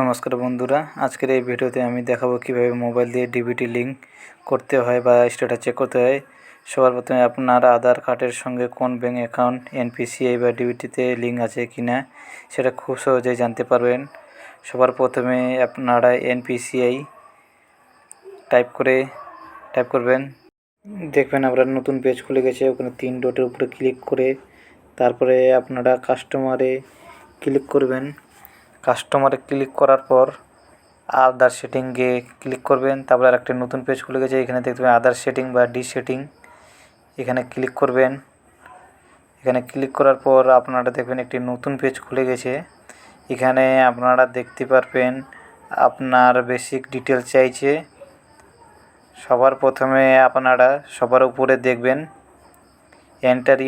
নমস্কার বন্ধুরা, আজকের এই ভিডিওতে আমি দেখাবো কিভাবে মোবাইল দিয়ে ডিবিটি লিঙ্ক করতে হয় বা স্ট্যাটাস চেক করতে হয়। সবার প্রথমে আপনার আধার কার্ডের সঙ্গে কোন ব্যাঙ্ক অ্যাকাউন্ট এনপিসিআই বা ডিবিটিতে লিঙ্ক আছে কিনা সেটা খুব সহজেই জানতে পারবেন। সবার প্রথমে আপনারা এনপিসিআই টাইপ করবেন, দেখবেন আপনার নতুন পেজ খুলে গেছে। ওখানে 3 ডটের উপরে ক্লিক করে তারপরে আপনারা কাস্টমারে ক্লিক করবেন। কাস্টমারে ক্লিক করার পর আদার সেটিংয়ে ক্লিক করবেন। তারপরে আরেকটা নতুন পেজ খুলে গেছে, এখানে দেখবেন আদার সেটিং বা ডি সেটিং, এখানে ক্লিক করবেন। এখানে ক্লিক করার পর আপনারা দেখবেন একটি নতুন পেজ খুলে গেছে। এখানে আপনারা দেখতে পারবেন আপনার বেসিক ডিটেলস চাইছে। সবার প্রথমে আপনারা সবার উপরে দেখবেন এন্টার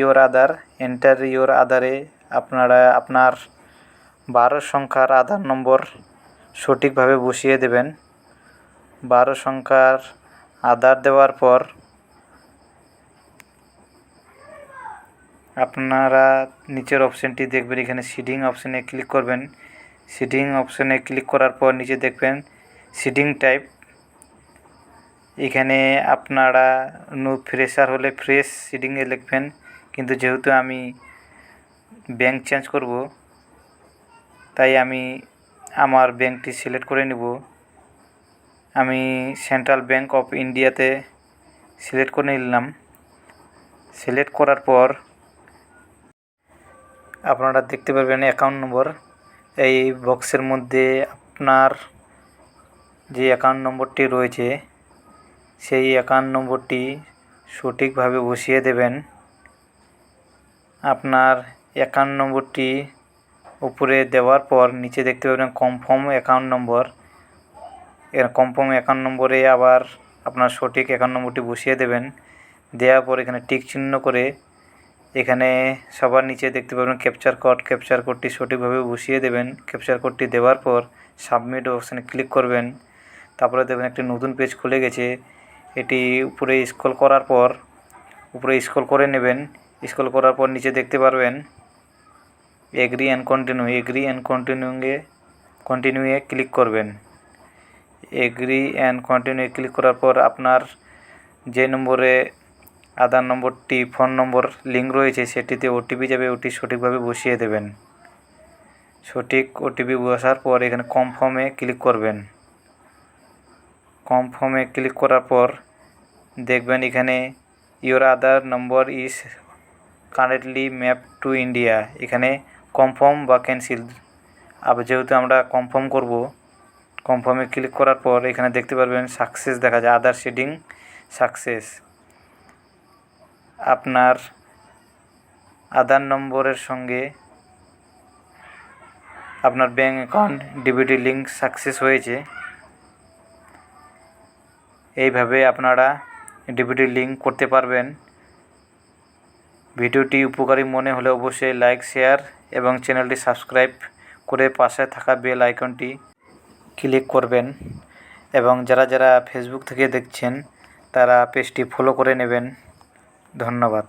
ইওর আধারে আপনারা আপনার 12 সংখ্যার আধার নম্বর সঠিকভাবে বসিয়ে দেবেন। 12 সংখ্যার আধার দেওয়ার পর আপনারা নিচের অপশানটি দেখবেন, এখানে সিডিং অপশানে ক্লিক করবেন। সিডিং অপশানে ক্লিক করার পর নিচে দেখবেন সিডিং টাইপ। এখানে আপনারা ফ্রেশার হলে ফ্রেশ সিডিংয়ে লিখবেন, কিন্তু যেহেতু আমি ব্যাংক চেঞ্জ করব তাই আমি আমার ব্যাংকটি সিলেক্ট করে নেব। আমি সেন্ট্রাল ব্যাংক অফ ইন্ডিয়াতে সিলেক্ট করে নিলাম। সিলেক্ট করার পর আপনারা দেখতে পারবেন অ্যাকাউন্ট নম্বর। এই বক্সের মধ্যে আপনার যে অ্যাকাউন্ট নম্বরটি রয়েছে সেই অ্যাকাউন্ট নম্বরটি সঠিকভাবে বসিয়ে দেবেন। আপনার অ্যাকাউন্ট নম্বরটি উপরে দেওয়ার পর নিচে দেখতে পাবেন confirm account number. Confirm account নম্বরে আবার আপনার সঠিক অ্যাকাউন্ট নম্বরটি বসিয়ে দেবেন। দেওয়ার পর এখানে টিক চিহ্ন করে এখানে সবার নিচে দেখতে পাবেন ক্যাপচার কোডটি সঠিকভাবে বসিয়ে দেবেন। ক্যাপচার কোডটি দেওয়ার পর সাবমিট অপশানে ক্লিক করবেন। তারপরে দেখবেন একটি নতুন পেজ খুলে গেছে। এটি উপরে স্ক্রল করার পর উপরে স্ক্রল করে নেবেন। স্ক্রল করার পর নিচে দেখতে পারবেন এগ্রি অ্যান্ড কন্টিনিউয়ে ক্লিক করবেন। এগ্রি অ্যান্ড কন্টিনিউ ক্লিক করার পর আপনার যে নম্বরে আধার নম্বরটি ফোন নম্বর লিঙ্ক রয়েছে সেটিতে ওটিপি যাবে, ওটি সঠিকভাবে বসিয়ে দেবেন। সঠিক ওটিপি বসার পর এখানে কনফার্মে ক্লিক করবেন। কনফার্মে ক্লিক করার পর দেখবেন এখানে your Aadhaar number is currently map to India, এখানে কনফার্ম বা ক্যান্সেল। আবার যেহেতু আমরা কনফার্ম করব, কনফার্মে ক্লিক করার পর এখানে দেখতে পারবেন সাকসেস দেখা যায়, আধার সেটিং সাকসেস। আপনার আধার নম্বরের সঙ্গে আপনার bank account DBT link success হয়েছে। এইভাবে আপনারা ডিবিটি লিঙ্ক করতে পারবেন। ভিডিওটি উপকারী মনে হলে অবশ্যই লাইক, শেয়ার এবং চ্যানেলটি সাবস্ক্রাইব করে পাশে থাকা বেল আইকনটি ক্লিক করবেন। এবং যারা ফেসবুক থেকে দেখছেন তারা পেজটি ফলো করে নেবেন। ধন্যবাদ।